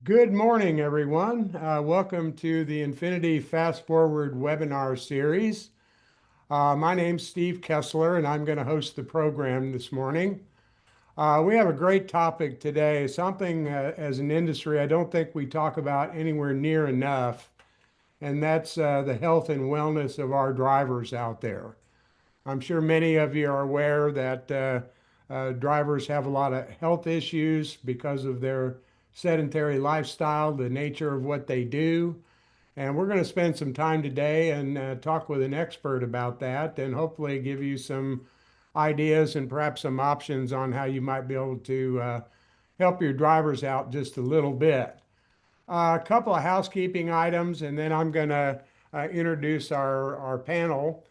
Good morning, everyone. Welcome to the Infinity Fast Forward webinar series. My name's Steve Kessler, and I'm going to host the program this morning. We have a great topic today, something as an industry I don't think we talk about anywhere near enough, and that's the health and wellness of our drivers out there. I'm sure many of you are aware that drivers have a lot of health issues because of their sedentary lifestyle, the nature of what they do. And we're going to spend some time today and talk with an expert about that and hopefully give you some ideas and perhaps some options on how you might be able to help your drivers out just a little bit. A couple of housekeeping items, and then I'm going to introduce our panel.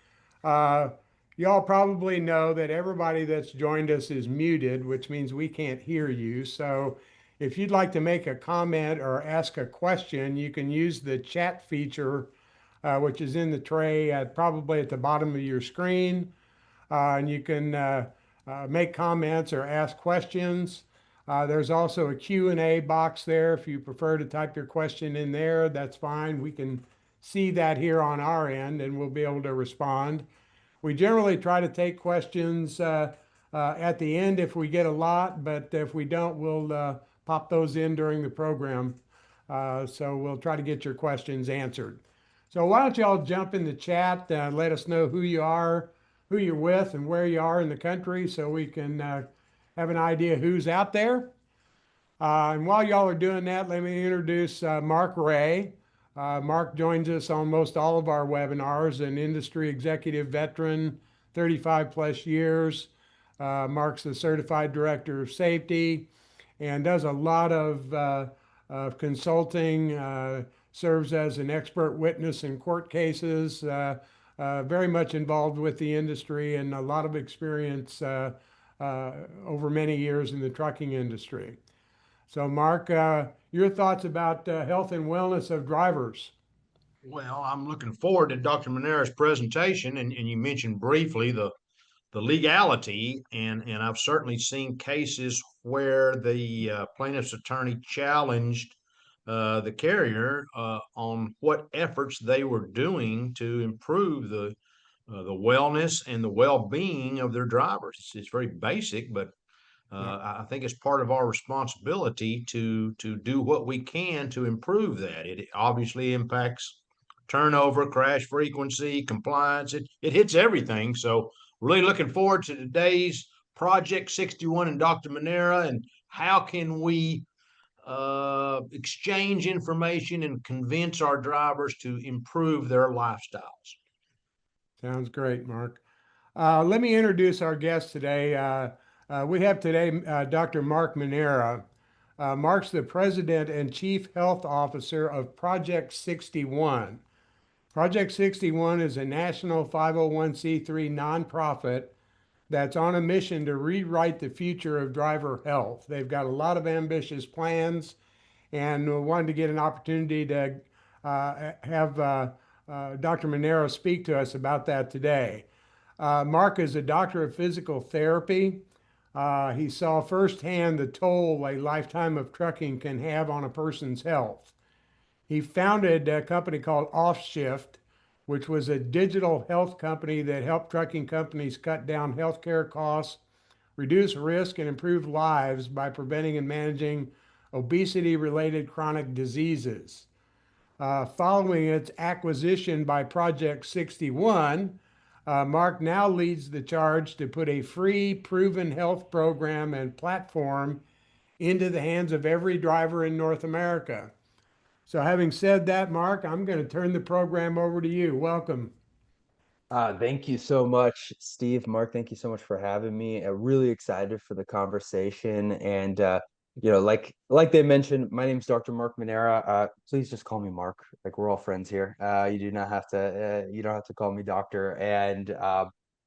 Uh, Y'all probably know that everybody that's joined us is muted, which means we can't hear you. So if you'd like to make a comment or ask a question, you can use the chat feature, which is in the tray probably at the bottom of your screen. And you can make comments or ask questions. There's also a Q&A box there. If you prefer to type your question in there, that's fine. We can see that here on our end and we'll be able to respond. We generally try to take questions at the end if we get a lot, but if we don't, we'll pop those in during the program. So we'll try to get your questions answered. So why don't you all jump in the chat, let us know who you are, who you're with, and where you are in the country so we can have an idea who's out there. And while y'all are doing that, let me introduce Mark Ray. Mark joins us on most all of our webinars, an industry executive veteran, 35 plus years. Mark's the certified director of safety and does a lot of consulting, serves as an expert witness in court cases, very much involved with the industry and a lot of experience over many years in the trucking industry. So Mark, your thoughts about health and wellness of drivers? Well, I'm looking forward to Dr. Manera's presentation, and you mentioned briefly the legality, and I've certainly seen cases where the plaintiff's attorney challenged the carrier on what efforts they were doing to improve the wellness and the well-being of their drivers. It's very basic, but Yeah. I think it's part of our responsibility to do what we can to improve that. It obviously impacts turnover, crash frequency, compliance. It hits everything. So really looking forward to today's Project 61 and Dr. Manera, and how can we exchange information and convince our drivers to improve their lifestyles. Sounds great, Mark. Let me introduce our guest today. We have today Dr. Mark Manera. Mark's the president and chief health officer of Project 61. Project 61 is a national 501c3 nonprofit that's on a mission to rewrite the future of driver health. They've got a lot of ambitious plans and wanted to get an opportunity to have Dr. Manera speak to us about that today. Mark is a doctor of physical therapy. He saw firsthand the toll a lifetime of trucking can have on a person's health. He founded a company called Offshift, which was a digital health company that helped trucking companies cut down healthcare costs, reduce risk, and improve lives by preventing and managing obesity-related chronic diseases. Following its acquisition by Project 61, Mark now leads the charge to put a free, proven health program and platform into the hands of every driver in North America. So having said that, Mark, I'm going to turn the program over to you. Welcome. Thank you so much, Steve. Mark, thank you so much for having me. Really excited for the conversation. And like they mentioned, my name's Dr. Mark Manera. Please just call me Mark. Like, we're all friends here. You do not have to. You don't have to call me doctor. And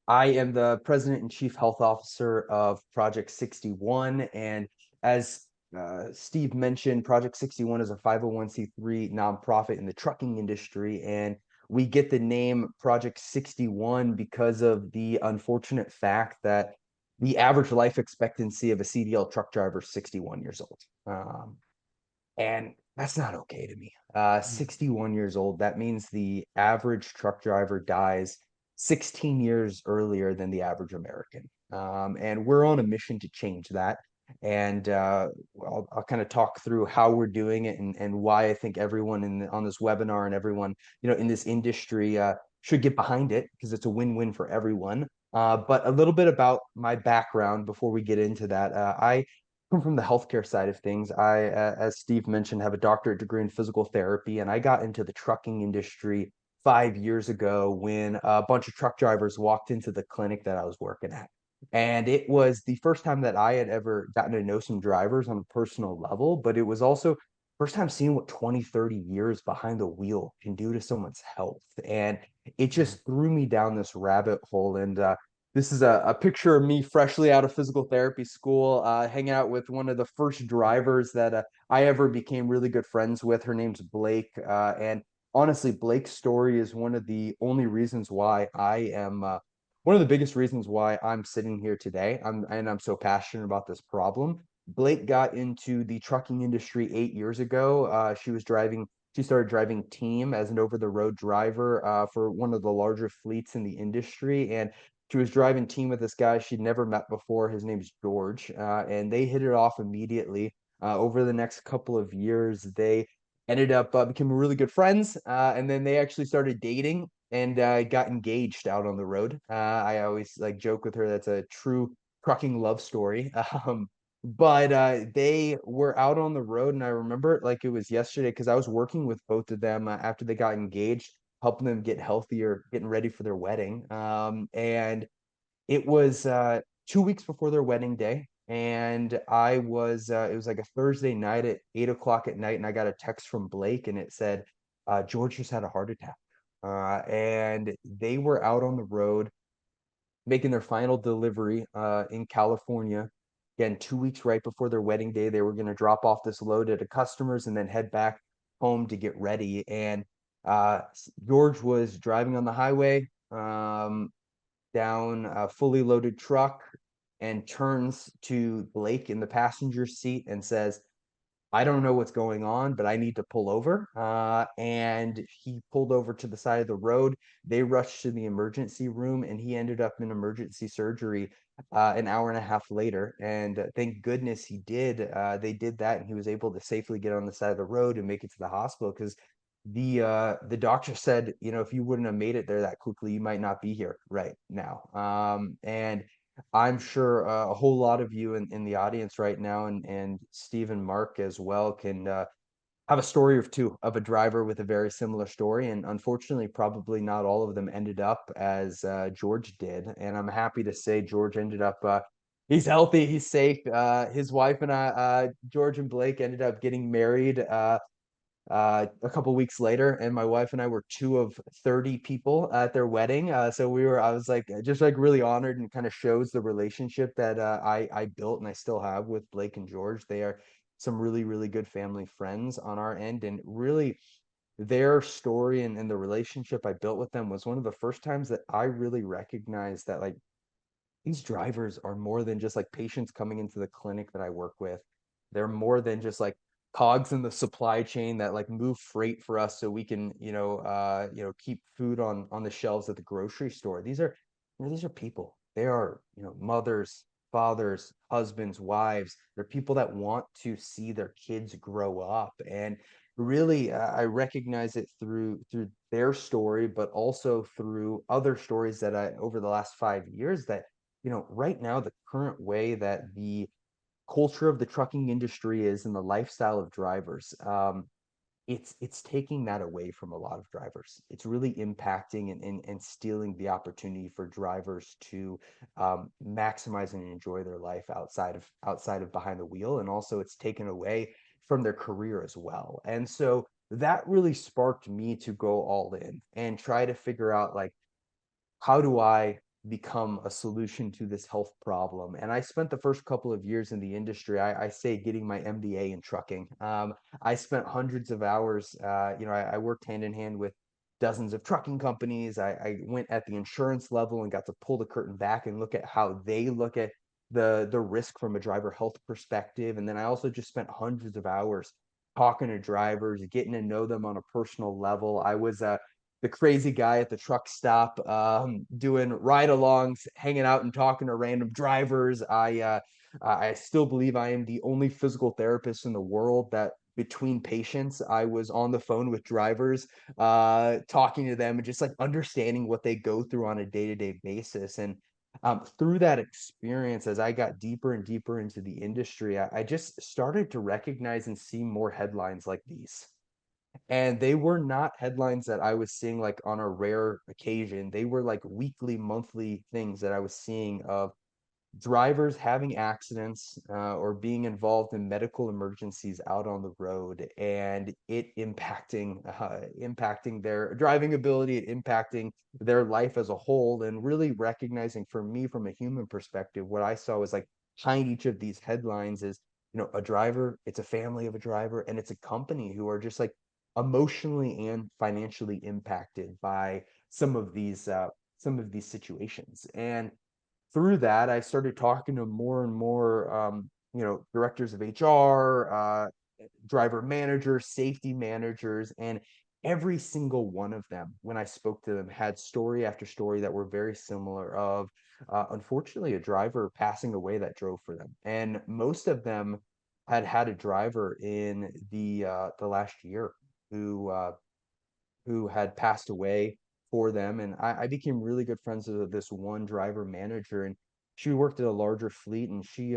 I am the president and chief health officer of Project 61. And as Steve mentioned, Project 61 is a 501c3 nonprofit in the trucking industry, and we get the name Project 61 because of the unfortunate fact that the average life expectancy of a CDL truck driver is 61 years old. And that's not okay to me. 61 years old, that means the average truck driver dies 16 years earlier than the average American. And we're on a mission to change that. And I'll kind of talk through how we're doing it and why I think everyone on this webinar and everyone, in this industry should get behind it because it's a win-win for everyone. But a little bit about my background before we get into that. I come from the healthcare side of things. As Steve mentioned, have a doctorate degree in physical therapy, and I got into the trucking industry 5 years ago when a bunch of truck drivers walked into the clinic that I was working at. And it was the first time that I had ever gotten to know some drivers on a personal level, but it was also first time seeing what 20, 30 years behind the wheel can do to someone's health. And it just threw me down this rabbit hole. And this is a picture of me freshly out of physical therapy school, hanging out with one of the first drivers that I ever became really good friends with. Her name's Blake. And honestly, Blake's story is one of the only reasons why I am one of the biggest reasons why I'm sitting here today. I'm so passionate about this problem. Blake got into the trucking industry 8 years ago. She started driving team as an over-the-road driver for one of the larger fleets in the industry. And she was driving team with this guy she'd never met before. His name's George. And they hit it off immediately. Over the next couple of years, they ended up becoming really good friends. And then they actually started dating and got engaged out on the road. I always like joke with her that's a true trucking love story. But they were out on the road, and I remember it like it was yesterday because I was working with both of them after they got engaged, helping them get healthier, getting ready for their wedding. And it was 2 weeks before their wedding day, and it was like a Thursday night at 8 o'clock at night, and I got a text from Blake, and it said, George just had a heart attack. And they were out on the road making their final delivery in California. Again, 2 weeks right before their wedding day, they were going to drop off this load at a customer's and then head back home to get ready. And George was driving on the highway down a fully loaded truck and turns to Blake in the passenger seat and says, I don't know what's going on, but I need to pull over. And he pulled over to the side of the road. They rushed to the emergency room, and he ended up in emergency surgery an hour and a half later. And thank goodness he did. They did that, and he was able to safely get on the side of the road and make it to the hospital because the doctor said, if you wouldn't have made it there that quickly, you might not be here right now. And I'm sure a whole lot of you in the audience right now, and Steve and Mark as well, can have a story or two of a driver with a very similar story. And unfortunately, probably not all of them ended up as George did. And I'm happy to say George ended up, he's healthy, he's safe. His wife and George and Blake ended up getting married a couple weeks later, and my wife and I were two of 30 people at their wedding. So I was like just like really honored, and kind of shows the relationship that I built and I still have with Blake and George. They are some really, really good family friends on our end, and really their story and the relationship I built with them was one of the first times that I really recognized that like these drivers are more than just like patients coming into the clinic that I work with. They're more than just like cogs in the supply chain that like move freight for us so we can, keep food on the shelves at the grocery store. These are people. They are, mothers, fathers, husbands, wives. They're people that want to see their kids grow up. And really, I recognize it through their story, but also through other stories that I over the last 5 years that right now, the current way that the culture of the trucking industry is and the lifestyle of drivers, it's taking that away from a lot of drivers. It's really impacting and stealing the opportunity for drivers to maximize and enjoy their life outside of behind the wheel, and also it's taken away from their career as well. And so that really sparked me to go all in and try to figure out like how do I become a solution to this health problem? And I spent the first couple of years in the industry, I say getting my MBA in trucking. I spent hundreds of hours, I worked hand in hand with dozens of trucking companies. I went at the insurance level and got to pull the curtain back and look at how they look at the risk from a driver health perspective. And then I also just spent hundreds of hours talking to drivers, getting to know them on a personal level. I was the crazy guy at the truck stop, doing ride-alongs, hanging out and talking to random drivers. I still believe I am the only physical therapist in the world that between patients, I was on the phone with drivers, talking to them and just like understanding what they go through on a day-to-day basis. And through that experience, as I got deeper and deeper into the industry, I just started to recognize and see more headlines like these. And they were not headlines that I was seeing like on a rare occasion. They were like weekly, monthly things that I was seeing of drivers having accidents, or being involved in medical emergencies out on the road, and it impacting their driving ability, it impacting their life as a whole. And really recognizing, for me, from a human perspective, what I saw was like behind each of these headlines is, a driver, it's a family of a driver, and it's a company who are just like emotionally and financially impacted by some of these situations. And through that, I started talking to more and more, directors of HR, driver managers, safety managers, and every single one of them, when I spoke to them, had story after story that were very similar of, unfortunately, a driver passing away that drove for them. And most of them had had a driver in the last year who had passed away for them. And I became really good friends with this one driver manager, and she worked at a larger fleet, and she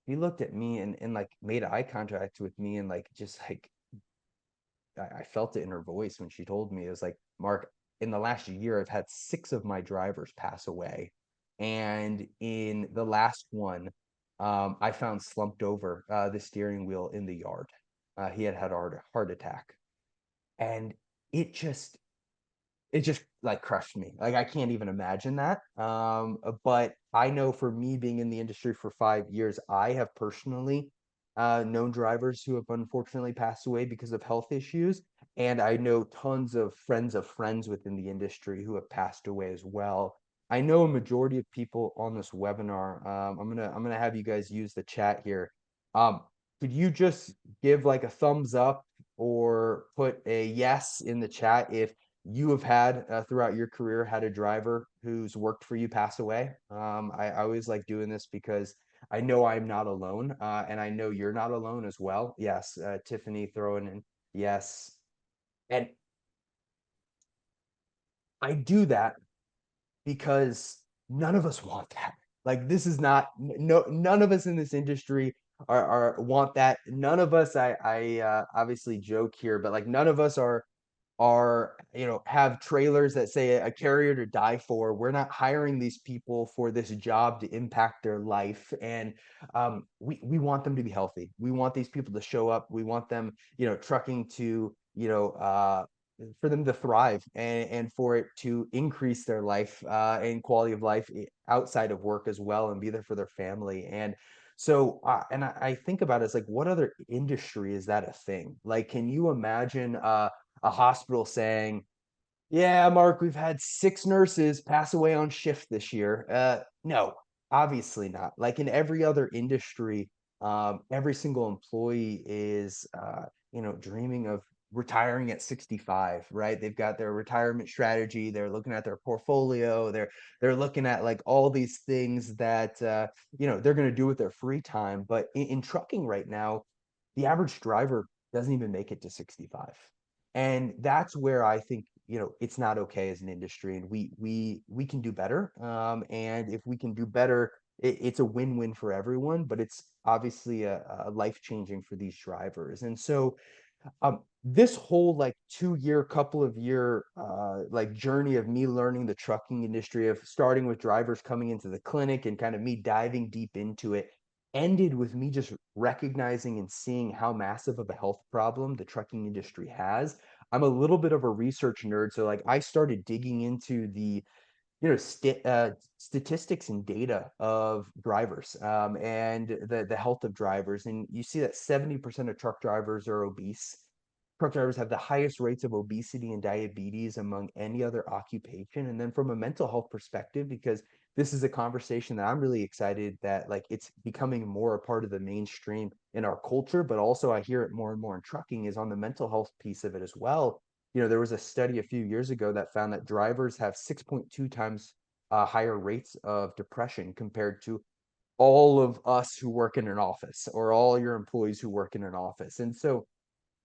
looked at me and like made eye contact with me, and like just like I felt it in her voice when she told me. It was like, Mark, in the last year, I've had 6 of my drivers pass away. And in the last one, I found slumped over the steering wheel in the yard. He had had a heart attack. And it just like crushed me. Like I can't even imagine that. But I know, for me being in the industry for 5 years, I have personally known drivers who have unfortunately passed away because of health issues. And I know tons of friends within the industry who have passed away as well. I know a majority of people on this webinar. I'm gonna have you guys use the chat here. Um, could you just give like a thumbs up or put a yes in the chat if you have had, throughout your career, had a driver who's worked for you pass away? I always like doing this because I know I'm not alone, and I know you're not alone as well. Yes, Tiffany throwing in yes. And I do that because none of us want that. Like this is not no none of us in this industry are want that. None of us, I obviously joke here, but like none of us are have trailers that say a carrier to die for. We're not hiring these people for this job to impact their life. And we want them to be healthy. We want these people to show up. We want them, trucking to, for them to thrive, and for it to increase their life, and quality of life, outside of work as well, and be there for their family. And so, and I think about it as like, what other industry is that a thing? Like, can you imagine a hospital saying, yeah, Mark, we've had 6 nurses pass away on shift this year? No, obviously not. Like in every other industry, every single employee is, dreaming of retiring at 65, right? They've got their retirement strategy. They're looking at their portfolio. They're looking at like all these things that, they're going to do with their free time. But in trucking right now, the average driver doesn't even make it to 65. And that's where I think, it's not okay as an industry, and we can do better. And if we can do better, it's a win-win for everyone, but it's obviously a life-changing for these drivers. And so, this whole like 2 year, couple of year, like journey of me learning the trucking industry, of starting with drivers coming into the clinic and kind of me diving deep into it, ended with me just recognizing and seeing how massive of a health problem the trucking industry has. I'm a little bit of a research nerd, so like I started digging into the statistics and data of drivers, and the health of drivers. And you see that 70% of truck drivers are obese. Truck drivers have the highest rates of obesity and diabetes among any other occupation. And then from a mental health perspective, because this is a conversation that I'm really excited that like it's becoming more a part of the mainstream in our culture, but also I hear it more and more in trucking is on the mental health piece of it as well. There was a study a few years ago that found that drivers have 6.2 times higher rates of depression compared to all of us who work in an office or all your employees who work in an office. And so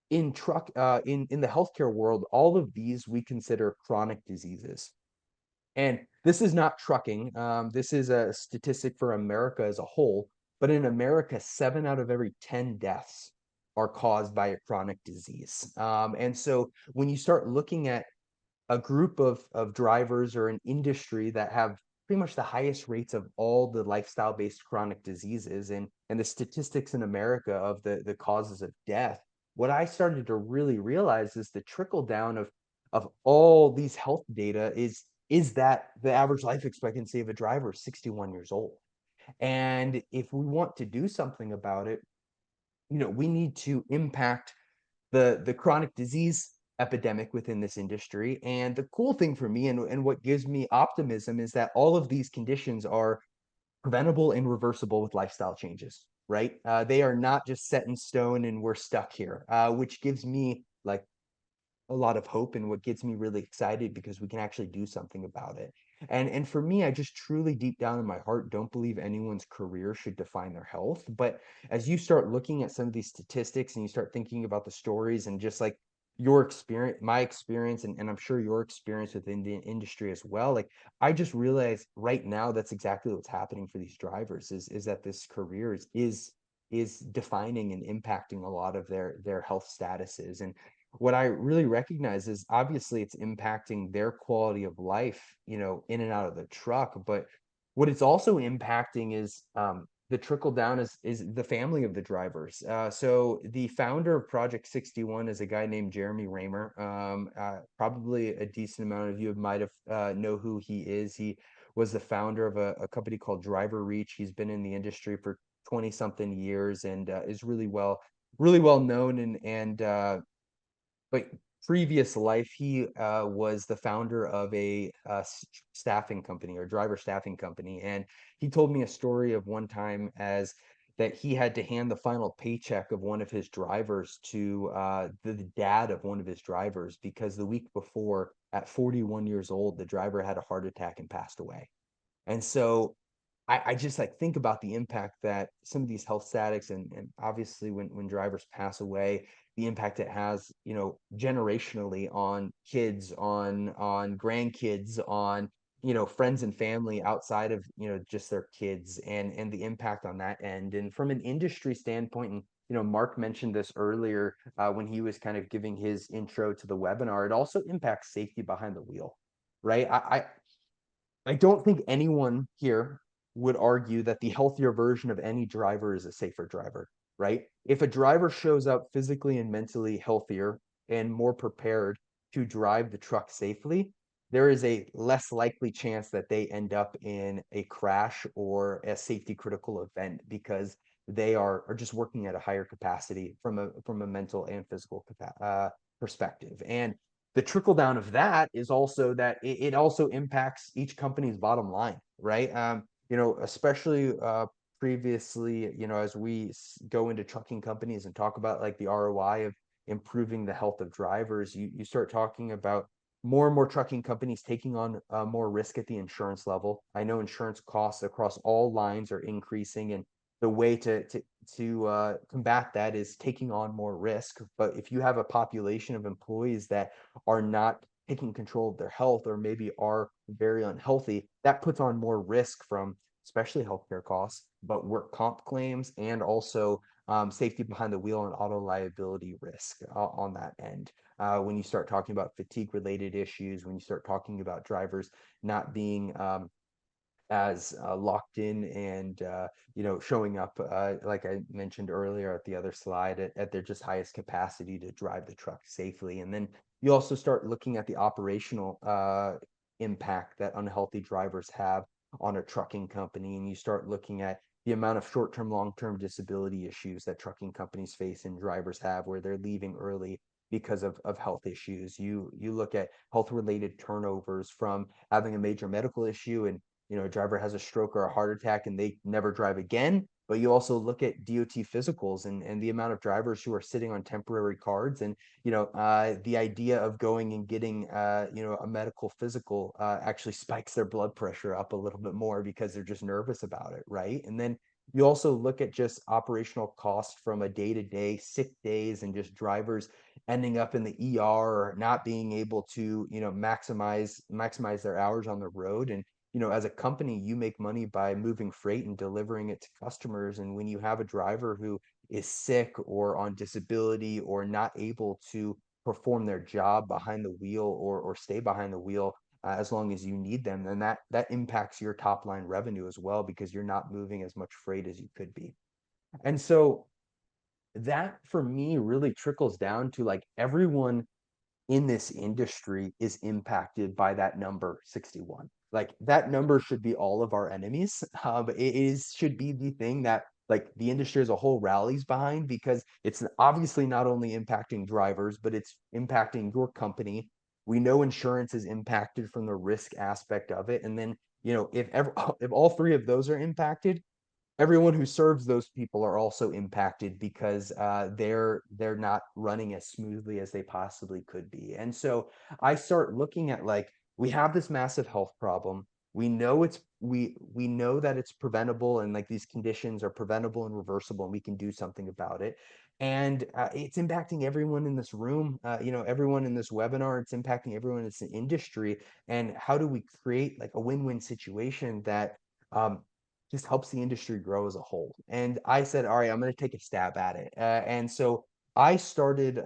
in the healthcare world, all of these we consider chronic diseases. And this is not trucking. This is a statistic for America as a whole. But in America, 7 out of every 10 deaths are caused by a chronic disease. And so when you start looking at a group of drivers or an industry that have pretty much the highest rates of all the lifestyle-based chronic diseases and the statistics in America of the causes of death, what I started to really realize is the trickle down of all these health data is that the average life expectancy of a driver is 61 years old. And if we want to do something about it, we need to impact the chronic disease epidemic within this industry. And the cool thing for me and what gives me optimism is that all of these conditions are preventable and reversible with lifestyle changes, right? They are not just set in stone and we're stuck here, which gives me like a lot of hope and what gets me really excited because we can actually do something about it. And for me, I just truly deep down in my heart don't believe anyone's career should define their health. But as you start looking at some of these statistics and you start thinking about the stories and just like your experience, my experience, and I'm sure your experience within the industry as well, like I just realized right now that's exactly what's happening for these drivers is that this career is defining and impacting a lot of their health statuses. And what I really recognize is obviously it's impacting their quality of life, in and out of the truck. But what it's also impacting is the trickle down is the family of the drivers. So the founder of Project 61 is a guy named Jeremy Raymer. Probably a decent amount of you might have know who he is. He was the founder of a company called Driver Reach. He's been in the industry for 20 something years and is really well known and but previous life, he was the founder of a staffing company or driver staffing company. And he told me a story of one time as that he had to hand the final paycheck of one of his drivers to the dad of one of his drivers because the week before, at 41 years old, the driver had a heart attack and passed away. And so I just like think about the impact that some of these health statics and obviously when drivers pass away, the impact it has, generationally on kids, on grandkids, on, friends and family outside of, just their kids and the impact on that end. And from an industry standpoint, and Mark mentioned this earlier when he was kind of giving his intro to the webinar, it also impacts safety behind the wheel, right? I don't think anyone here would argue that the healthier version of any driver is a safer driver, right? If a driver shows up physically and mentally healthier and more prepared to drive the truck safely, there is a less likely chance that they end up in a crash or a safety critical event because they are just working at a higher capacity from a mental and physical perspective. And the trickle down of that is also that it also impacts each company's bottom line, right? Especially previously, as we go into trucking companies and talk about like the ROI of improving the health of drivers, you start talking about more and more trucking companies taking on more risk at the insurance level. I know insurance costs across all lines are increasing, and the way to combat that is taking on more risk. But if you have a population of employees that are not taking control of their health or maybe are very unhealthy, that puts on more risk from especially healthcare costs, but work comp claims and also safety behind the wheel and auto liability risk on that end. When you start talking about fatigue related issues, when you start talking about drivers not being as locked in and showing up like I mentioned earlier at the other slide at their just highest capacity to drive the truck safely. And then you also start looking at the operational impact that unhealthy drivers have on a trucking company, and you start looking at the amount of short-term, long-term disability issues that trucking companies face and drivers have where they're leaving early because of health issues. You look at health related turnovers from having a major medical issue and a driver has a stroke or a heart attack and they never drive again. But you also look at DOT physicals and the amount of drivers who are sitting on temporary cards, and the idea of going and getting a medical physical actually spikes their blood pressure up a little bit more because they're just nervous about it, right? And then you also look at just operational cost from a day-to-day, sick days, and just drivers ending up in the ER or not being able to maximize their hours on the road. And as a company, you make money by moving freight and delivering it to customers. And when you have a driver who is sick or on disability or not able to perform their job behind the wheel or stay behind the wheel as long as you need them, then that impacts your top line revenue as well, because you're not moving as much freight as you could be. And so that for me really trickles down to like everyone in this industry is impacted by that number 61. Like that number should be all of our enemies. Should be the thing that like the industry as a whole rallies behind, because it's obviously not only impacting drivers, but it's impacting your company. We know insurance is impacted from the risk aspect of it. And then, if all three of those are impacted, everyone who serves those people are also impacted, because they're not running as smoothly as they possibly could be. And so I start looking at like, we have this massive health problem. We know we know that it's preventable, and like these conditions are preventable and reversible, and we can do something about it. And it's impacting everyone in this room, everyone in this webinar. It's impacting everyone in this industry. And how do we create like a win-win situation that um, just helps the industry grow as a whole? And I said, all right, I'm going to take a stab at it. And so I started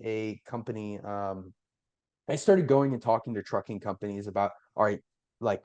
a company. I started going and talking to trucking companies about, all right, like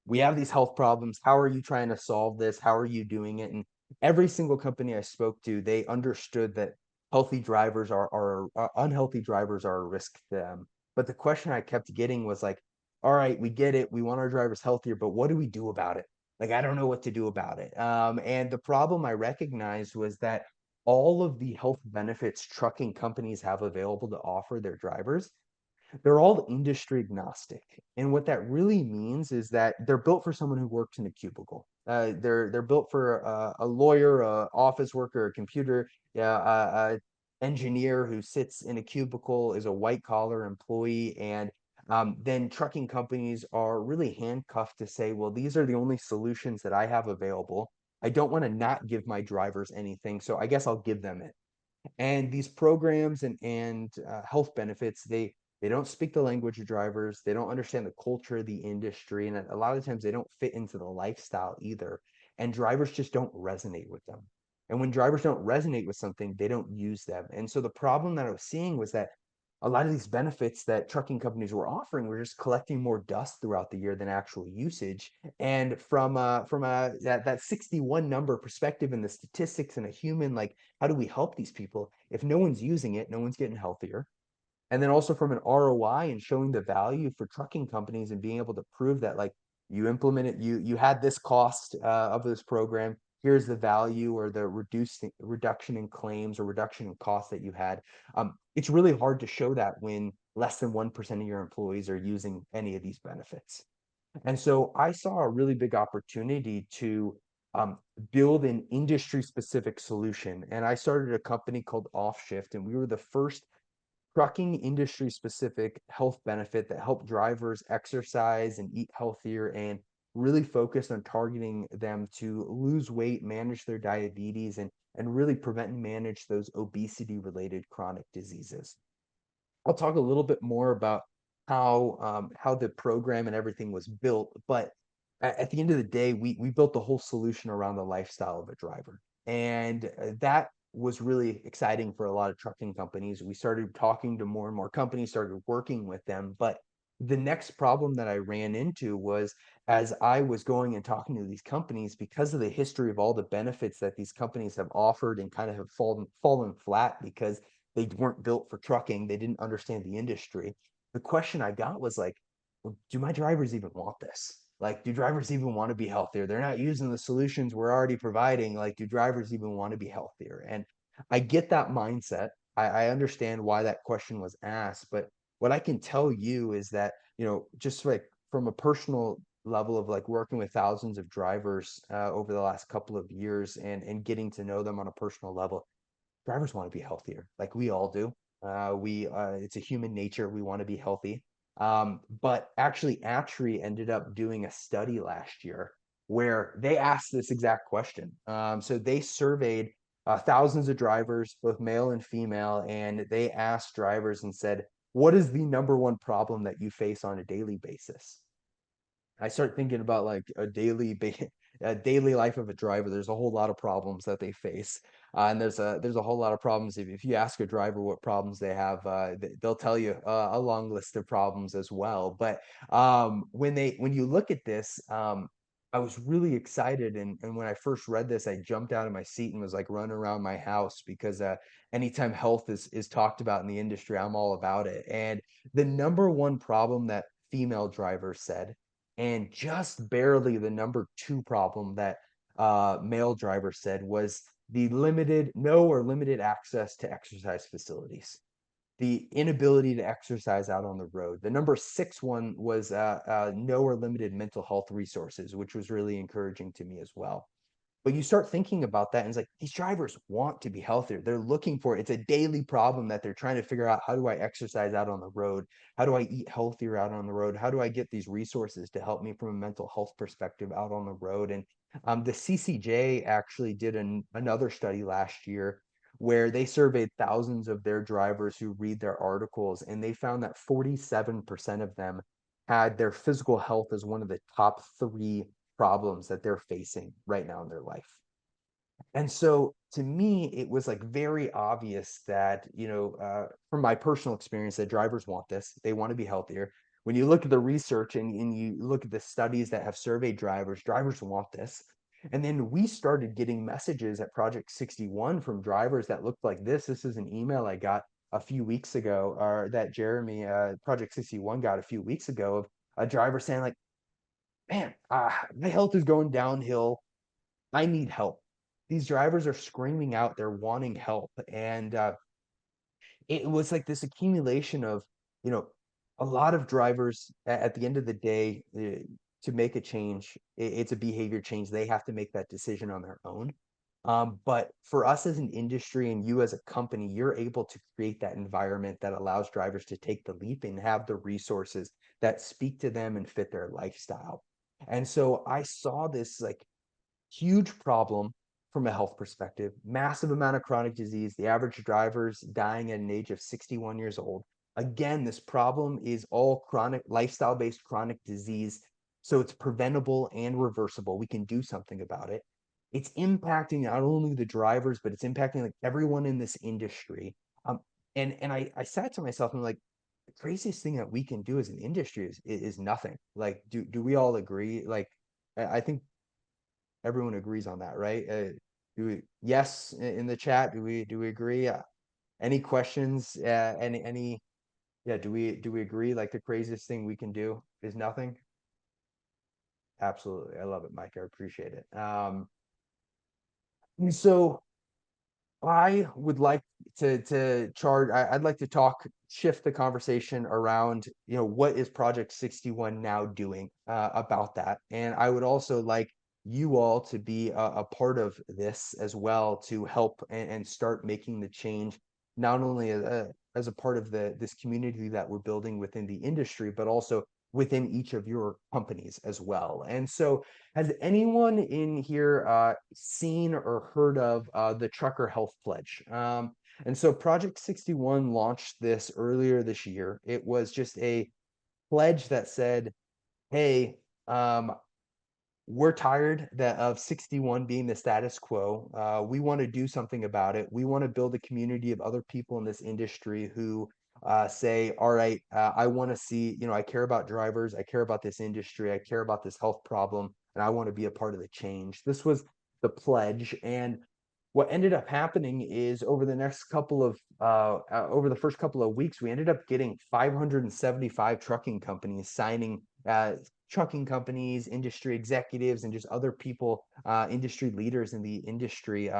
we have these health problems. How are you trying to solve this? How are you doing it? And every single company I spoke to, they understood that healthy drivers are unhealthy drivers are a risk to them. But the question I kept getting was like, all right, we get it. We want our drivers healthier, but what do we do about it? Like, I don't know what to do about it. And the problem I recognized was that all of the health benefits trucking companies have available to offer their drivers, they're all industry agnostic. And what that really means is that they're built for someone who works in a cubicle. They're built for a lawyer, a office worker, a computer, engineer who sits in a cubicle, is a white collar employee. And then trucking companies are really handcuffed to say, well, these are the only solutions that I have available. I don't want to not give my drivers anything, so I guess I'll give them it. And these programs and health benefits, they don't speak the language of drivers. They don't understand the culture of the industry, and a lot of times they don't fit into the lifestyle either. And drivers just don't resonate with them. And when drivers don't resonate with something, they don't use them. And so the problem that I was seeing was that a lot of these benefits that trucking companies were offering were just collecting more dust throughout the year than actual usage. And from a that 61 number perspective and the statistics and a human, like, how do we help these people? If no one's using it, no one's getting healthier. And then also from an ROI and showing the value for trucking companies and being able to prove that like you implemented, you had this cost of this program, here's the value or the reduction in claims or reduction in costs that you had. It's really hard to show that when less than 1% of your employees are using any of these benefits. And so I saw a really big opportunity to build an industry specific solution. And I started a company called Offshift, and we were the first trucking industry specific health benefit that helped drivers exercise and eat healthier, and really focused on targeting them to lose weight, manage their diabetes, and really prevent and manage those obesity related chronic diseases. I'll talk a little bit more about how the program and everything was built, but at the end of the day, we built the whole solution around the lifestyle of a driver, and that was really exciting for a lot of trucking companies. We started talking to more and more companies, started working with them, but the next problem that I ran into was, as I was going and talking to these companies, because of the history of all the benefits that these companies have offered and kind of have fallen flat because they weren't built for trucking, they didn't understand the industry. The question I got was like, well, do my drivers even want this? Like, do drivers even want to be healthier? They're not using the solutions we're already providing. Like, do drivers even want to be healthier? And I get that mindset. I understand why that question was asked, but what I can tell you is that, just like from a personal level of like working with thousands of drivers over the last couple of years and getting to know them on a personal level. Drivers want to be healthier, like we all do. We It's a human nature. We want to be healthy. But actually, ATRI ended up doing a study last year where they asked this exact question. So they surveyed thousands of drivers, both male and female, and they asked drivers and said, "What is the number one problem that you face on a daily basis?" I start thinking about like a daily life of a driver. There's a whole lot of problems that they face, and there's a whole lot of problems. If you ask a driver what problems they have, they'll tell you a long list of problems as well. But when you look at this, I was really excited, and when I first read this, I jumped out of my seat and was like running around my house because anytime health is talked about in the industry, I'm all about it. And the number one problem that female drivers said, and just barely the number two problem that male drivers said, was the no or limited access to exercise facilities, the inability to exercise out on the road. The number six one was no or limited mental health resources, which was really encouraging to me as well. But you start thinking about that, and it's like these drivers want to be healthier. They're looking for it. It's a daily problem that they're trying to figure out. How do I exercise out on the road? How do I eat healthier out on the road? How do I get these resources to help me from a mental health perspective out on the road? And the CCJ actually did another study last year where they surveyed thousands of their drivers who read their articles, and they found that 47% of them had their physical health as one of the top three problems that they're facing right now in their life. And so to me, it was like very obvious that, from my personal experience, that drivers want this. They want to be healthier. When you look at the research and you look at the studies that have surveyed drivers, drivers want this. And then we started getting messages at Project 61 from drivers that looked like this. This is an email I got a few weeks ago, or that Jeremy, Project 61, got a few weeks ago, of a driver saying like, "Man, my health is going downhill. I need help." These drivers are screaming out, they're wanting help. And it was like this accumulation of, you know, a lot of drivers at the end of the day, to make a change, it's a behavior change. They have to make that decision on their own. But for us as an industry and you as a company, you're able to create that environment that allows drivers to take the leap and have the resources that speak to them and fit their lifestyle. And so I saw this like huge problem from a health perspective, massive amount of chronic disease. The average driver's dying at an age of 61 years old. Again, this problem is all chronic, lifestyle-based chronic disease. So it's preventable and reversible. We can do something about it. It's impacting not only the drivers, but it's impacting like everyone in this industry. Um, and I sat to myself and I'm like, the craziest thing that we can do as an industry is nothing. Like, do we all agree? Like, I think everyone agrees on that, right? Yes, in the chat, do we agree? Any questions? Yeah, do we agree? Like the craziest thing we can do is nothing? Absolutely. I love it, Mike. I appreciate it. And so I would like to charge. I'd like to shift the conversation around, what is Project 61 now doing about that? And I would also like you all to be a part of this as well, to help and start making the change, not only as a part of this community that we're building within the industry, but also within each of your companies as well. And so has anyone in here seen or heard of the Trucker Health Pledge? And so Project 61 launched this earlier this year. It was just a pledge that said, hey, we're tired of 61 being the status quo. We want to do something about it. We want to build a community of other people in this industry who say, all right, I want to see, I care about drivers. I care about this industry. I care about this health problem, and I want to be a part of the change. This was the pledge. And what ended up happening is over the first couple of weeks, we ended up getting 575 trucking companies signing, trucking companies, industry executives, and just other people, industry leaders in the industry,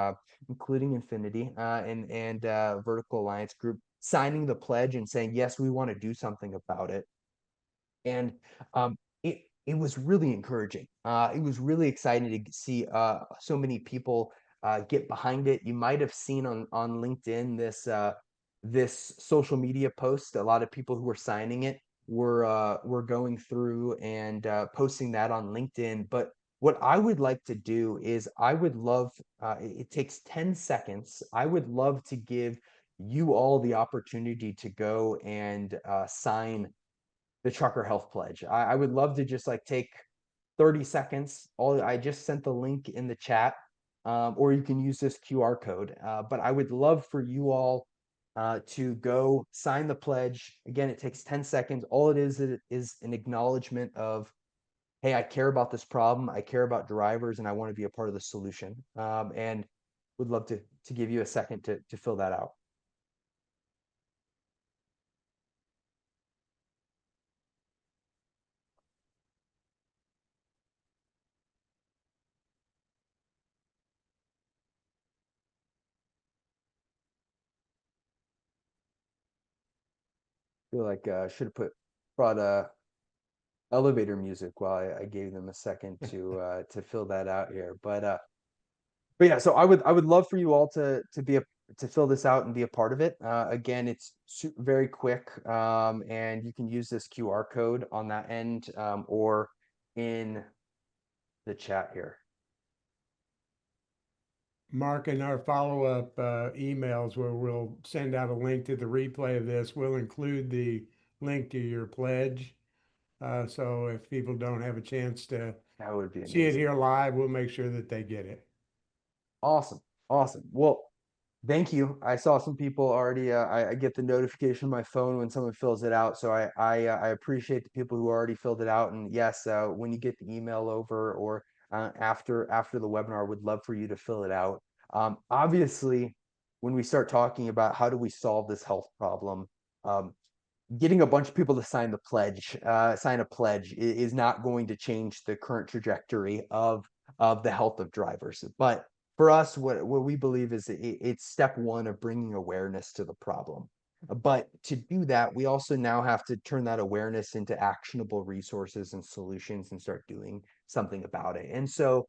including Infinity and Vertical Alliance Group, signing the pledge and saying, yes, we want to do something about it. And it it was really encouraging. It was really exciting to see so many people get behind it. You might have seen on LinkedIn this social media post. A lot of people who were signing it were going through and posting that on LinkedIn. But what I would like to do is I would love it takes 10 seconds. I would love to give you all the opportunity to go and sign the Trucker Health Pledge. I would love to just like take 30 seconds. I just sent the link in the chat, or you can use this QR code. But I would love for you all to go sign the pledge. Again, it takes 10 seconds. All it is an acknowledgement of, hey, I care about this problem. I care about drivers, and I want to be a part of the solution. And would love to give you a second to fill that out. I feel like should have brought elevator music while I gave them a second to fill that out here. But yeah, so I would love for you all to fill this out and be a part of it. Again, it's very quick, and you can use this QR code on that end, or in the chat here. Mark, in our follow-up emails where we'll send out a link to the replay of this, we'll include the link to your pledge. So if people don't have a chance to That would be see it amazing. here live, we'll make sure that they get it. Awesome, awesome. Well, thank you. I saw some people already. I get the notification on my phone when someone fills it out, so I appreciate the people who already filled it out. And yes, when you get the email over or after the webinar, would love for you to fill it out. Obviously, when we start talking about how do we solve this health problem, um, getting a bunch of people to sign the pledge, sign a pledge, is not going to change the current trajectory of the health of drivers. But for us, what we believe is it's step one of bringing awareness to the problem. But to do that, we also now have to turn that awareness into actionable resources and solutions and start doing something about it. And so,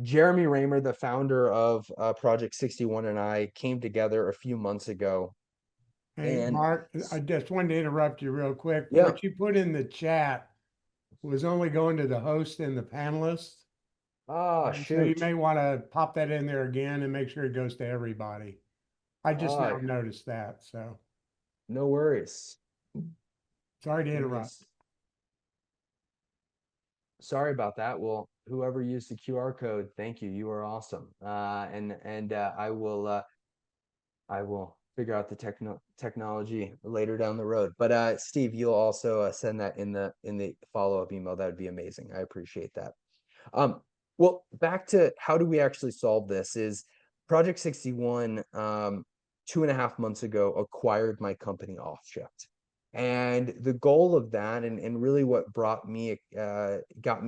Jeremy Raymer, the founder of Project 61, and I came together a few months ago. Hey, And Mark, I just wanted to interrupt you real quick. yeah, What you put in the chat was only going to the host and the panelists. So you shoot. may want to pop that in there again and make sure it goes to everybody. I just now Ah, noticed that, so no worries. sorry to Give me a interrupt. Sorry about that. Well, whoever used the QR code, thank you. You are awesome. And I will figure out the technology later down the road. But Steve, you'll also send that in the follow-up email. That would be amazing. I appreciate that. Well, back to how do we actually solve this is Project 61, 2.5 months ago, acquired my company Offshift. And the goal of that, and really what got me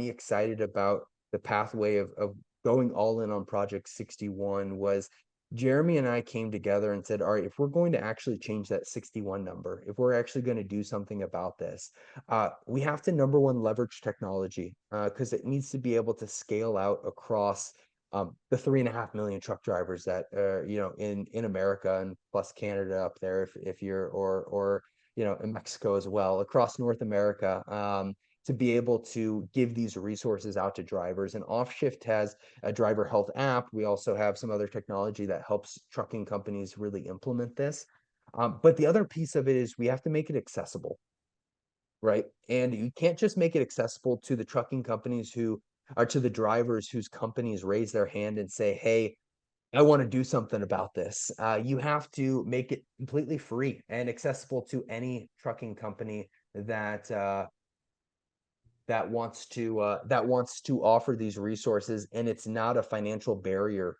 excited about the pathway of going all in on Project 61 was Jeremy and I came together and said, all right, if we're going to actually change that 61 number, if we're actually going to do something about this, we have to, number one, leverage technology because it needs to be able to scale out across the 3.5 million truck drivers that in America and plus Canada up there if you're or in Mexico as well, across North America, to be able to give these resources out to drivers. And Offshift has a driver health app. We also have some other technology that helps trucking companies really implement this. But the other piece of it is we have to make it accessible, right? And you can't just make it accessible to the trucking companies who are to the drivers whose companies raise their hand and say, hey, I want to do something about this. You have to make it completely free and accessible to any trucking company that that wants to offer these resources, and it's not a financial barrier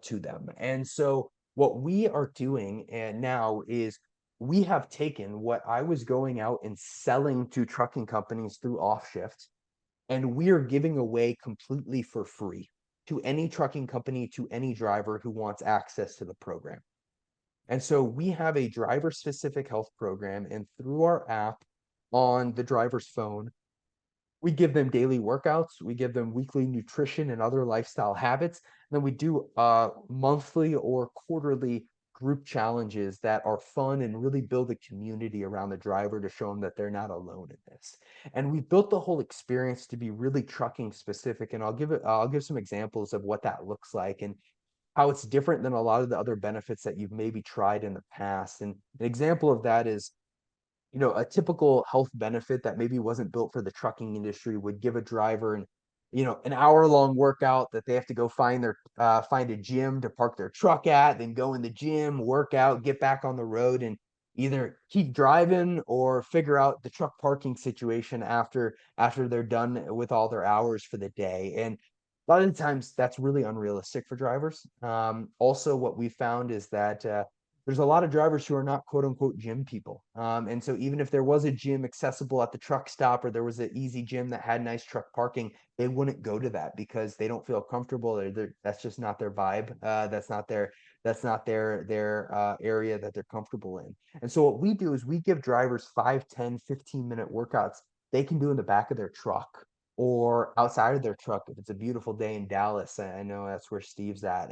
to them. And so what we are doing and now is we have taken what I was going out and selling to trucking companies through Offshift, and we are giving away completely for free to any trucking company, to any driver who wants access to the program. And so we have a driver specific health program, and through our app on the driver's phone, We give them daily workouts, we give them weekly nutrition and other lifestyle habits. And then we do monthly or quarterly group challenges that are fun and really build a community around the driver to show them that they're not alone in this. And we built the whole experience to be really trucking specific. And I'll give some examples of what that looks like and how it's different than a lot of the other benefits that you've maybe tried in the past. And an example of that is, a typical health benefit that maybe wasn't built for the trucking industry would give a driver an hour-long workout that they have to go find a gym to park their truck at, then go in the gym, work out, get back on the road, and either keep driving or figure out the truck parking situation after they're done with all their hours for the day. And a lot of the times that's really unrealistic for drivers. Also, what we found is that there's a lot of drivers who are not quote unquote gym people. And so even if there was a gym accessible at the truck stop or there was an easy gym that had nice truck parking, they wouldn't go to that because they don't feel comfortable. That's just not their vibe. That's not their area that they're comfortable in. And so what we do is we give drivers 5, 10, 15-minute workouts they can do in the back of their truck or outside of their truck if it's a beautiful day in Dallas. I know that's where Steve's at.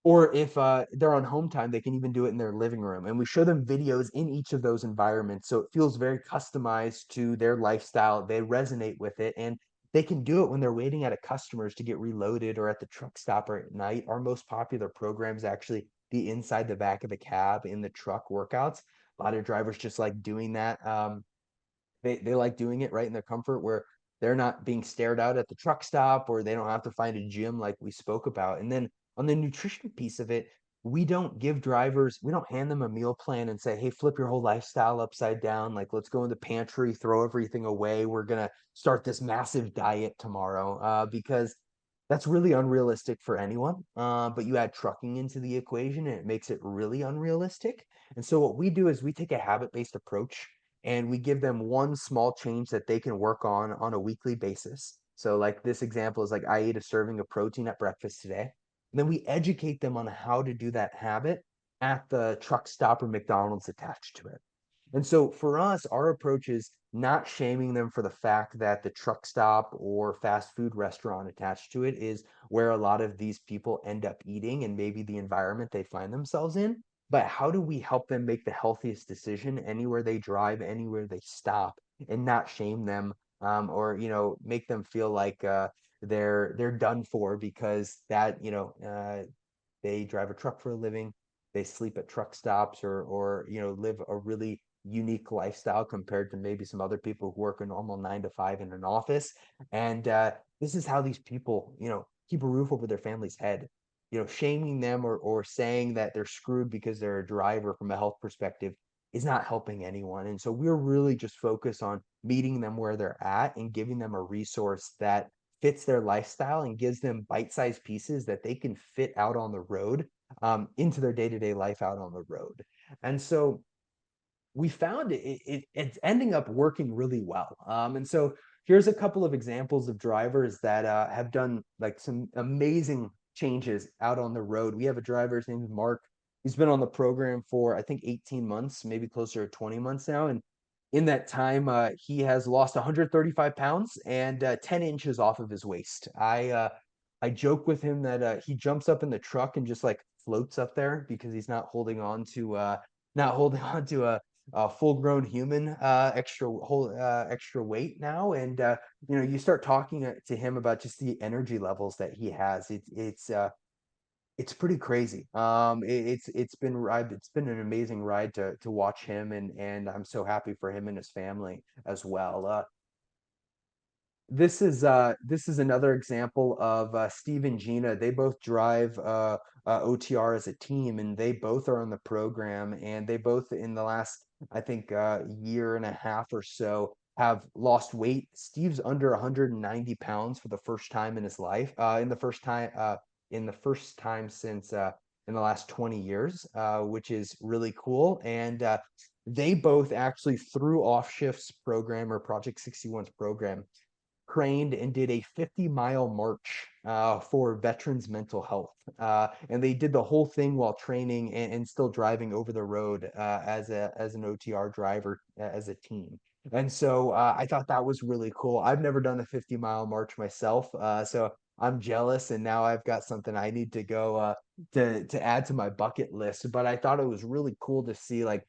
Or if they're on home time, they can even do it in their living room. And we show them videos in each of those environments. So it feels very customized to their lifestyle. They resonate with it. And they can do it when they're waiting at a customer's to get reloaded or at the truck stop or at night. Our most popular programs actually the inside the back of the cab in the truck workouts. A lot of drivers just like doing that. They like doing it right in their comfort where they're not being stared out at the truck stop or they don't have to find a gym like we spoke about. And then on the nutrition piece of it, we don't hand them a meal plan and say, hey, flip your whole lifestyle upside down. Like, let's go in the pantry, throw everything away. We're going to start this massive diet tomorrow because that's really unrealistic for anyone. But you add trucking into the equation and it makes it really unrealistic. And so what we do is we take a habit-based approach and we give them one small change that they can work on a weekly basis. So like this example is like I ate a serving of protein at breakfast today. And then we educate them on how to do that habit at the truck stop or McDonald's attached to it. And so for us, our approach is not shaming them for the fact that the truck stop or fast food restaurant attached to it is where a lot of these people end up eating and maybe the environment they find themselves in. But how do we help them make the healthiest decision anywhere they drive, anywhere they stop, and not shame them or make them feel like they're done for because they drive a truck for a living, they sleep at truck stops or live a really unique lifestyle compared to maybe some other people who work a normal 9 to 5 in an office. And this is how these people, keep a roof over their family's head. Shaming them or saying that they're screwed because they're a driver from a health perspective is not helping anyone. And so we're really just focused on meeting them where they're at and giving them a resource that fits their lifestyle and gives them bite-sized pieces that they can fit out on the road into their day-to-day life out on the road. And so we found it's ending up working really well. And so here's a couple of examples of drivers that have done like some amazing changes out on the road. We have a driver, his name is Mark. He's been on the program for I think 18 months, maybe closer to 20 months now. And in that time, he has lost 135 pounds and 10 inches off of his waist. I joke with him that he jumps up in the truck and just like floats up there because he's not holding on to a full-grown human extra weight now. And you start talking to him about just the energy levels that he has. It's pretty crazy. It's been an amazing ride to watch him, and I'm so happy for him and his family as well. This is another example of Steve and Gina. They both drive OTR as a team, and they both are on the program. And they both, in the last, I think, year and a half or so, have lost weight. Steve's under 190 pounds for the first time in his life. In the first time since in the last 20 years, which is really cool. And they both actually through Off Shift's program or Project 61's program trained and did a 50-mile march for veterans mental health. And they did the whole thing while training and still driving over the road as an OTR driver as a team. And so I thought that was really cool. I've never done a 50-mile march myself, so I'm jealous, and now I've got something I need to go to add to my bucket list. But I thought it was really cool to see like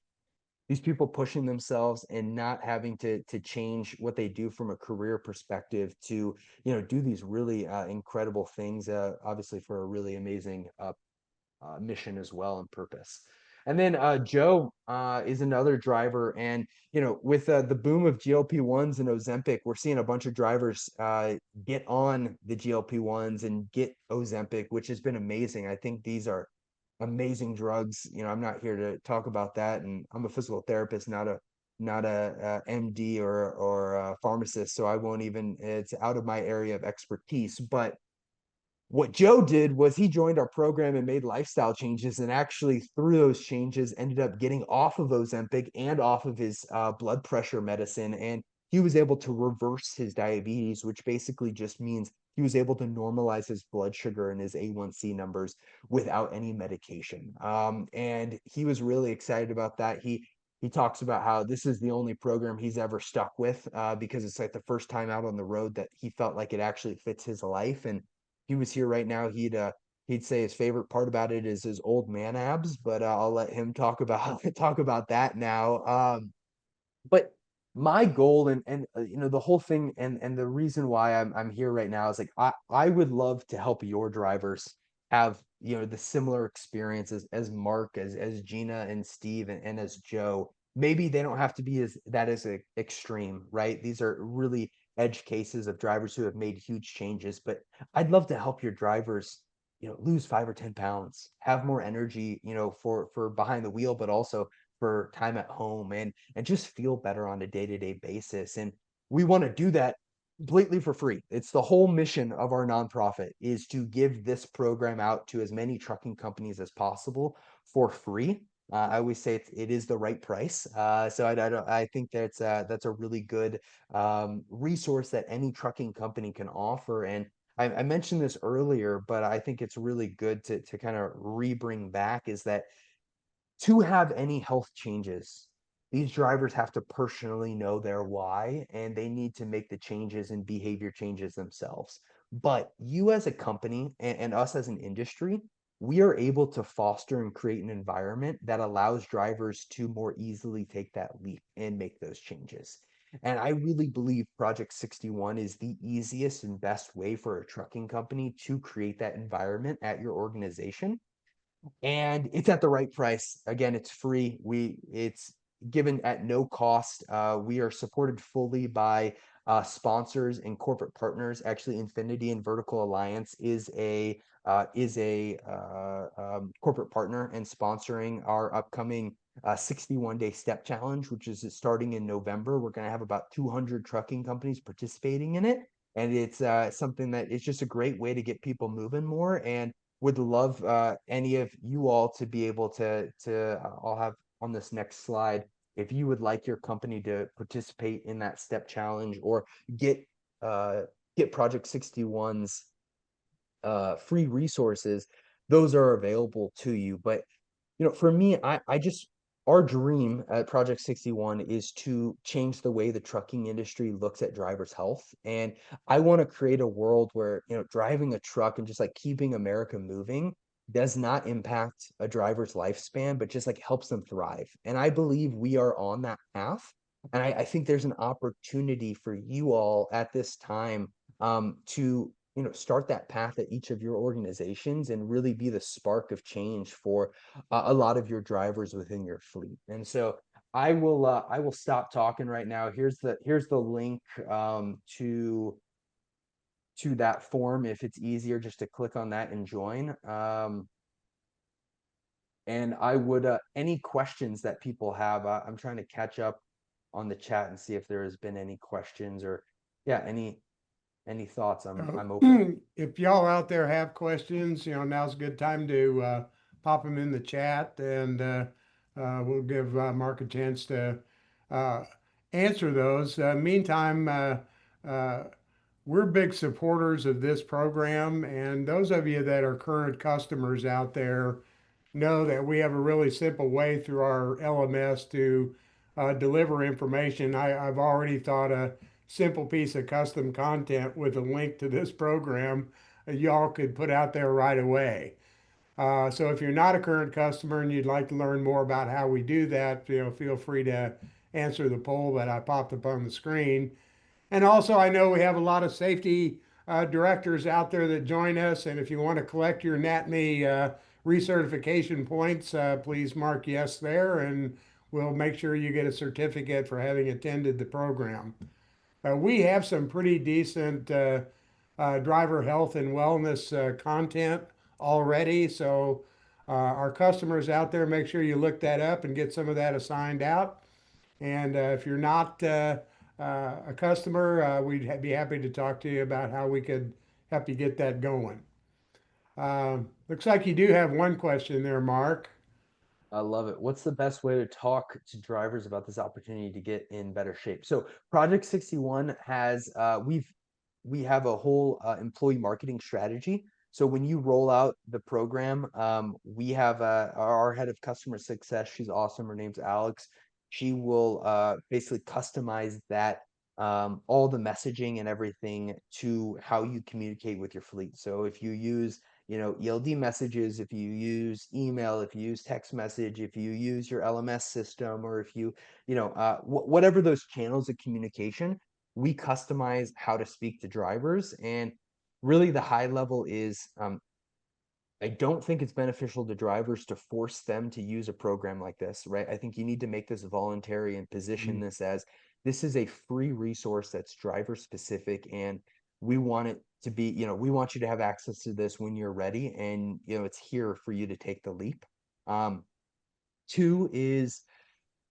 these people pushing themselves and not having to change what they do from a career perspective to do these really incredible things, obviously for a really amazing mission as well and purpose. And then Joe is another driver, and with the boom of GLP-1s and Ozempic, we're seeing a bunch of drivers get on the GLP-1s and get Ozempic, which has been amazing. I think these are amazing drugs. I'm not here to talk about that, and I'm a physical therapist, not a MD or a pharmacist, so I won't even. It's out of my area of expertise, but what Joe did was he joined our program and made lifestyle changes, and actually through those changes ended up getting off of Ozempic and off of his blood pressure medicine. And he was able to reverse his diabetes, which basically just means he was able to normalize his blood sugar and his A1C numbers without any medication. And he was really excited about that. He talks about how this is the only program he's ever stuck with because it's like the first time out on the road that he felt like it actually fits his life. And he was here right now, he'd say his favorite part about it is his old man abs, but I'll let him talk about talk about that now. But my goal and the whole thing and the reason why I'm here right now is like I would love to help your drivers have the similar experiences as Mark, as Gina and Steve and as Joe. Maybe they don't have to be as extreme, right? These are really edge cases of drivers who have made huge changes, but I'd love to help your drivers lose 5 or 10 pounds, have more energy for behind the wheel, but also for time at home, and just feel better on a day-to-day basis. And we want to do that completely for free. It's the whole mission of our nonprofit is to give this program out to as many trucking companies as possible for free. I always say it is the right price. So I think that's a really good resource that any trucking company can offer. And I mentioned this earlier, but I think it's really good to kind of re-bring back is that to have any health changes, these drivers have to personally know their why, and they need to make the changes and behavior changes themselves. But you as a company and us as an industry, we are able to foster and create an environment that allows drivers to more easily take that leap and make those changes. And I really believe Project 61 is the easiest and best way for a trucking company to create that environment at your organization, and it's at the right price. Again, it's free. It's given at no cost. We are supported fully by sponsors and corporate partners. Actually, Infinity and Vertical Alliance is a corporate partner and sponsoring our upcoming 61-day step challenge, which is starting in November. We're going to have about 200 trucking companies participating in it, and it's something that is just a great way to get people moving more. And would love any of you all to be able to I'll have on this next slide, if you would like your company to participate in that step challenge or get uh get Project 61's free resources, those are available to you. But for me, I just our dream at Project 61 is to change the way the trucking industry looks at drivers' health. And I want to create a world where, driving a truck and just like keeping America moving does not impact a driver's lifespan, but just like helps them thrive. And I believe we are on that path. And I think there's an opportunity for you all at this time to start that path at each of your organizations and really be the spark of change for a lot of your drivers within your fleet. And so I will stop talking right now. Here's the link to that form if it's easier just to click on that and join. And I would any questions that people have, I'm trying to catch up on the chat and see if there has been any questions or yeah, any thoughts. I'm open. If y'all out there have questions, now's a good time to pop them in the chat, and we'll give Mark a chance to uh, answer those. Meantime, uh, we're big supporters of this program, and those of you that are current customers out there know that we have a really simple way through our LMS to deliver information. I've already thought a simple piece of custom content with a link to this program y'all could put out there right away. So if you're not a current customer and you'd like to learn more about how we do that, feel free to answer the poll that I popped up on the screen. And also, I know we have a lot of safety directors out there that join us. And if you want to collect your NATME recertification points, please mark yes there, and we'll make sure you get a certificate for having attended the program. We have some pretty decent driver health and wellness content already. So our customers out there, make sure you look that up and get some of that assigned out. And if you're not a customer, we'd be happy to talk to you about how we could help you get that going. Looks like you do have one question there, Mark. I love it. What's the best way to talk to drivers about this opportunity to get in better shape? So Project 61 has we have a whole employee marketing strategy. So when you roll out the program, we have our head of customer success. She's awesome. Her name's Alex. She will basically customize that all the messaging and everything to how you communicate with your fleet. So if you use ELD messages, if you use email, if you use text message, if you use your LMS system, or if you, whatever those channels of communication, we customize how to speak to drivers. And really the high level is, I don't think it's beneficial to drivers to force them to use a program like this, right? I think you need to make this voluntary and position Mm. this as this is a free resource that's driver specific, and we want it to be, we want you to have access to this when you're ready, and it's here for you to take the leap. Two is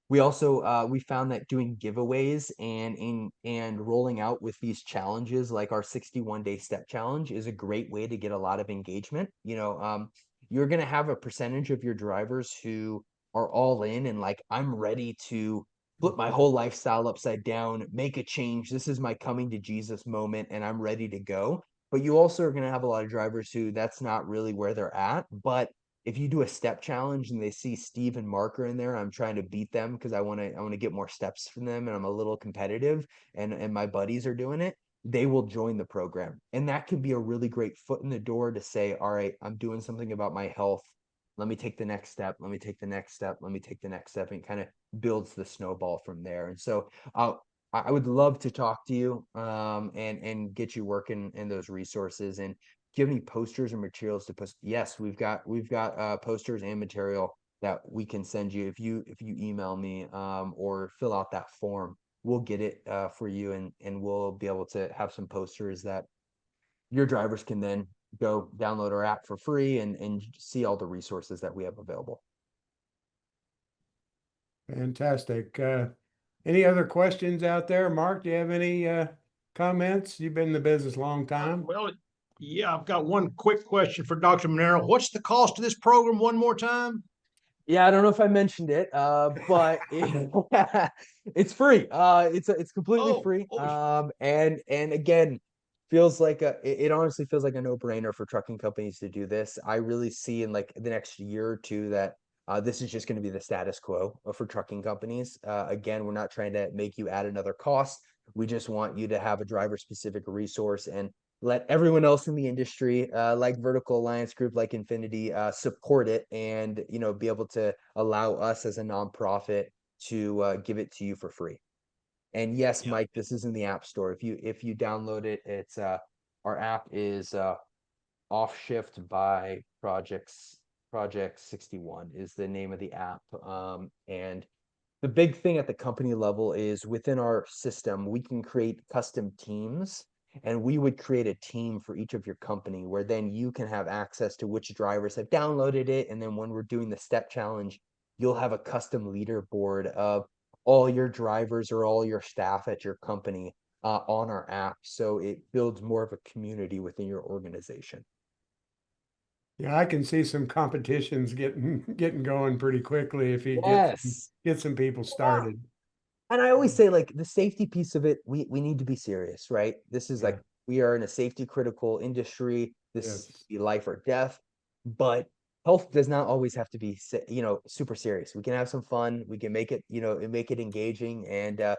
we also we found that doing giveaways and rolling out with these challenges like our 61-day step challenge is a great way to get a lot of engagement. You're going to have a percentage of your drivers who are all in and like, I'm ready to flip my whole lifestyle upside down, make a change. This is my coming to Jesus moment and I'm ready to go. But you also are going to have a lot of drivers who that's not really where they're at. But if you do a step challenge and they see Steve and Marker in there, I'm trying to beat them because I want to get more steps from them and I'm a little competitive and my buddies are doing it, they will join the program. And that could be a really great foot in the door to say, all right, I'm doing something about my health. Let me take the next step. Let me take the next step. Let me take the next step, and kind of builds the snowball from there. And so I would love to talk to you and get you working in those resources. And do you have any posters or materials to post? Yes, we've got posters and material that we can send you if you email me or fill out that form. We'll get it for you, and we'll be able to have some posters that your drivers can then go download our app for free and see all the resources that we have available. Fantastic. Any other questions out there? Mark, do you have any comments? You've been in the business a long time. Well, yeah, I've got one quick question for Dr. Manera. What's the cost of this program one more time? Yeah, I don't know if I mentioned it, but it's free. It's completely free. And again, feels like it honestly feels like a no-brainer for trucking companies to do this. I really see in like the next year or two that this is just going to be the status quo for trucking companies. Again, we're not trying to make you add another cost. We just want you to have a driver-specific resource and let everyone else in the industry, like Vertical Alliance Group, like Infinity, support it and be able to allow us as a nonprofit to give it to you for free. And yes, Yeah. Mike, this is in the App Store. If you download it, it's our app is Off Shift by Project 61 is the name of the app. And the big thing at the company level is within our system, we can create custom teams, and we would create a team for each of your company where then you can have access to which drivers have downloaded it. And then when we're doing the step challenge, you'll have a custom leaderboard of all your drivers or all your staff at your company on our app. So it builds more of a community within your organization. Yeah, I can see some competitions getting going pretty quickly if you Yes. get some people Yeah. started. And I always say, like, the safety piece of it, we need to be serious, right? This is Yeah. like, we are in a safety critical industry. This Yes. could be life or death, but health does not always have to be, super serious. We can have some fun. We can make it, make it engaging, and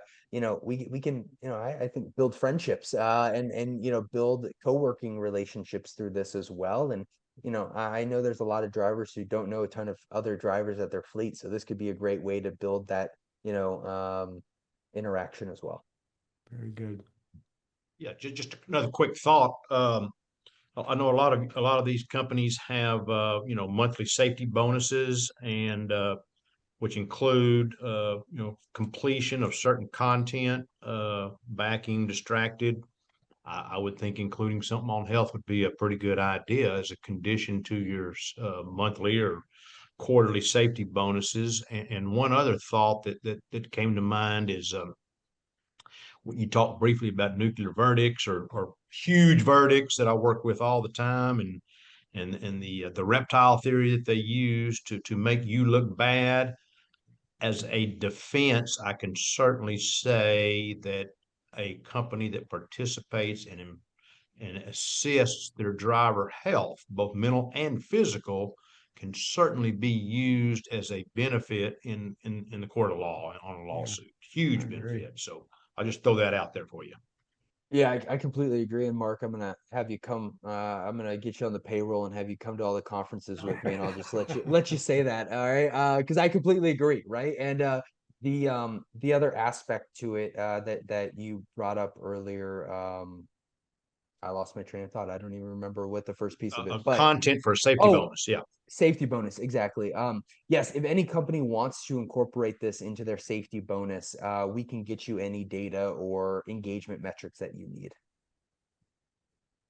we can, I think build friendships, and build co-working relationships through this as well. And I know there's a lot of drivers who don't know a ton of other drivers at their fleet, so this could be a great way to build that, interaction as well. Very good. Yeah, just another quick thought. I know a lot of these companies have monthly safety bonuses and which include completion of certain content, backing, distracted. I would think including something on health would be a pretty good idea as a condition to your monthly or quarterly safety bonuses. And one other thought that came to mind is you talked briefly about nuclear verdicts or huge verdicts that I work with all the time, and the reptile theory that they use to make you look bad. As a defense, I can certainly say that a company that participates and assists their driver health, both mental and physical, can certainly be used as a benefit in the court of law on a Yeah, lawsuit. I Huge agree. benefit. So I'll just throw that out there for you. Yeah, I completely agree. And Mark, I'm gonna have you come. I'm gonna get you on the payroll and have you come to all the conferences with me, and I'll just let you say that. All right, because I completely agree, right? And the other aspect to it that you brought up earlier, I lost my train of thought. I don't even remember what the first piece of it, but Content for a safety oh, bonus. Yeah. safety bonus, exactly. Yes, if any company wants to incorporate this into their safety bonus, we can get you any data or engagement metrics that you need.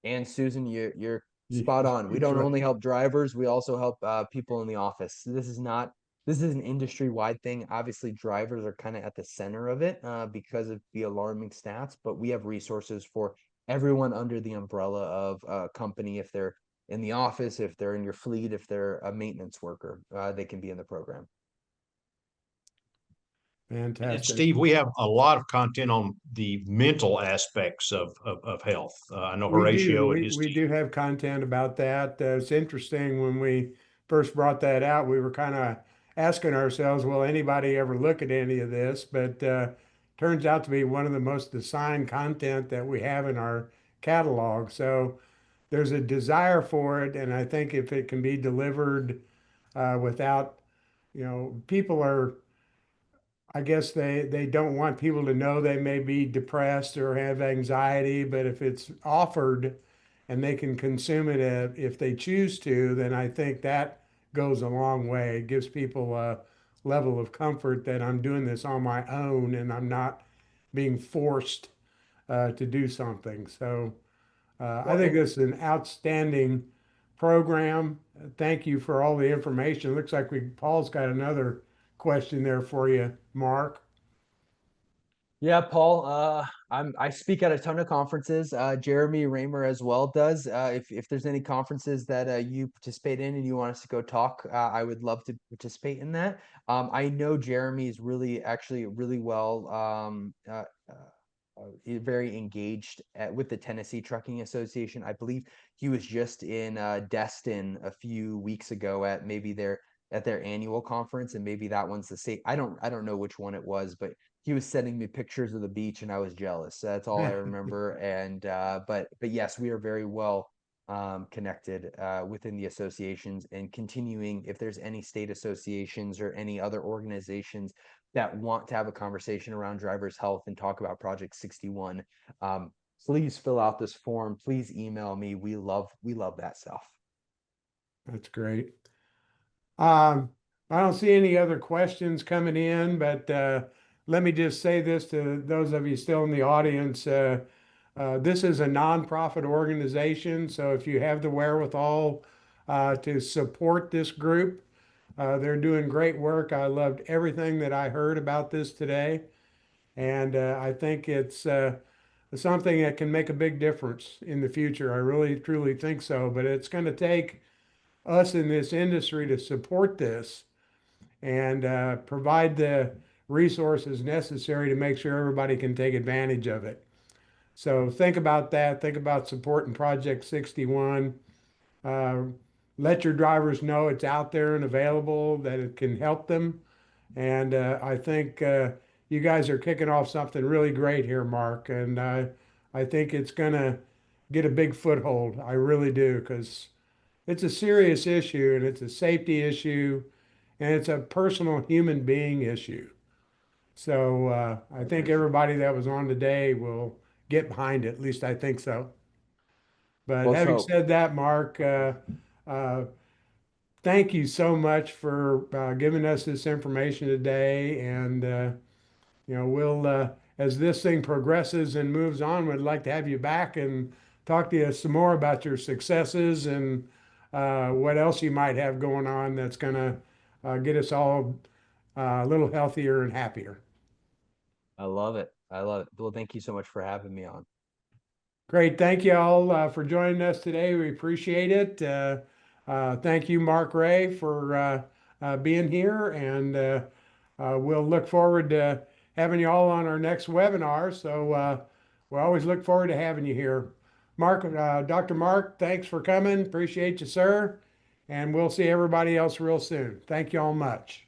And Susan, you're spot on. We That's don't right. only help drivers, we also help people in the office. This is an industry-wide thing. Obviously, drivers are kind of at the center of it because of the alarming stats, but we have resources for everyone under the umbrella of a company. If they're in the office, if they're in your fleet, if they're a maintenance worker, they can be in the program. And Fantastic. Steve, we have a lot of content on the mental aspects of health. I know We do. Horatio and his We team. do have content about that. It's interesting when we first brought that out, we were kind of asking ourselves, will anybody ever look at any of this? But turns out to be one of the most assigned content that we have in our catalog. So there's a desire for it, and I think if it can be delivered without, people are, I guess they don't want people to know they may be depressed or have anxiety, but if it's offered and they can consume it if they choose to, then I think that goes a long way. It gives people a level of comfort that I'm doing this on my own and I'm not being forced to do something. So I Well, think this is an outstanding program. Thank you for all the information. Looks like Paul's got another question there for you, Mark. Yeah, Paul. I speak at a ton of conferences. Jeremy Raymer as well does. If there's any conferences that you participate in and you want us to go talk, I would love to participate in that. I know Jeremy is actually really well, very engaged with the Tennessee Trucking Association. I believe he was just in Destin a few weeks ago at their annual conference, and maybe that one's the same. I don't know which one it was, but he was sending me pictures of the beach and I was jealous. That's all I remember. And but yes, we are very well connected within the associations, and continuing, if there's any state associations or any other organizations that want to have a conversation around drivers' health and talk about Project 61, please fill out this form. Please email me. We love that stuff. That's great. I don't see any other questions coming in, but let me just say this to those of you still in the audience. This is a nonprofit organization, so if you have the wherewithal to support this group, they're doing great work. I loved everything that I heard about this today, and I think it's something that can make a big difference in the future. I really, truly think so, but it's going to take us in this industry to support this and provide the resources necessary to make sure everybody can take advantage of it. So think about that. Think about supporting Project 61. Uh, let your drivers know it's out there and available, that it can help them. And I think you guys are kicking off something really great here, Mark. And I think it's going to get a big foothold. I really do, because it's a serious issue and it's a safety issue and it's a personal human being issue. So I think everybody that was on today will get behind it. At least I think so. But Let's having hope. said that, Mark, uh, thank you so much for giving us this information today. And we'll as this thing progresses and moves on, we'd like to have you back and talk to you some more about your successes and what else you might have going on that's going to get us all a little healthier and happier. I love it. I love it. Well, thank you so much for having me on. Great. Thank you all for joining us today. We appreciate it. Thank you, Mark Ray, for being here. And we'll look forward to having you all on our next webinar. So we always look forward to having you here. Mark, Dr. Mark, thanks for coming. Appreciate you, sir. And we'll see everybody else real soon. Thank you all much.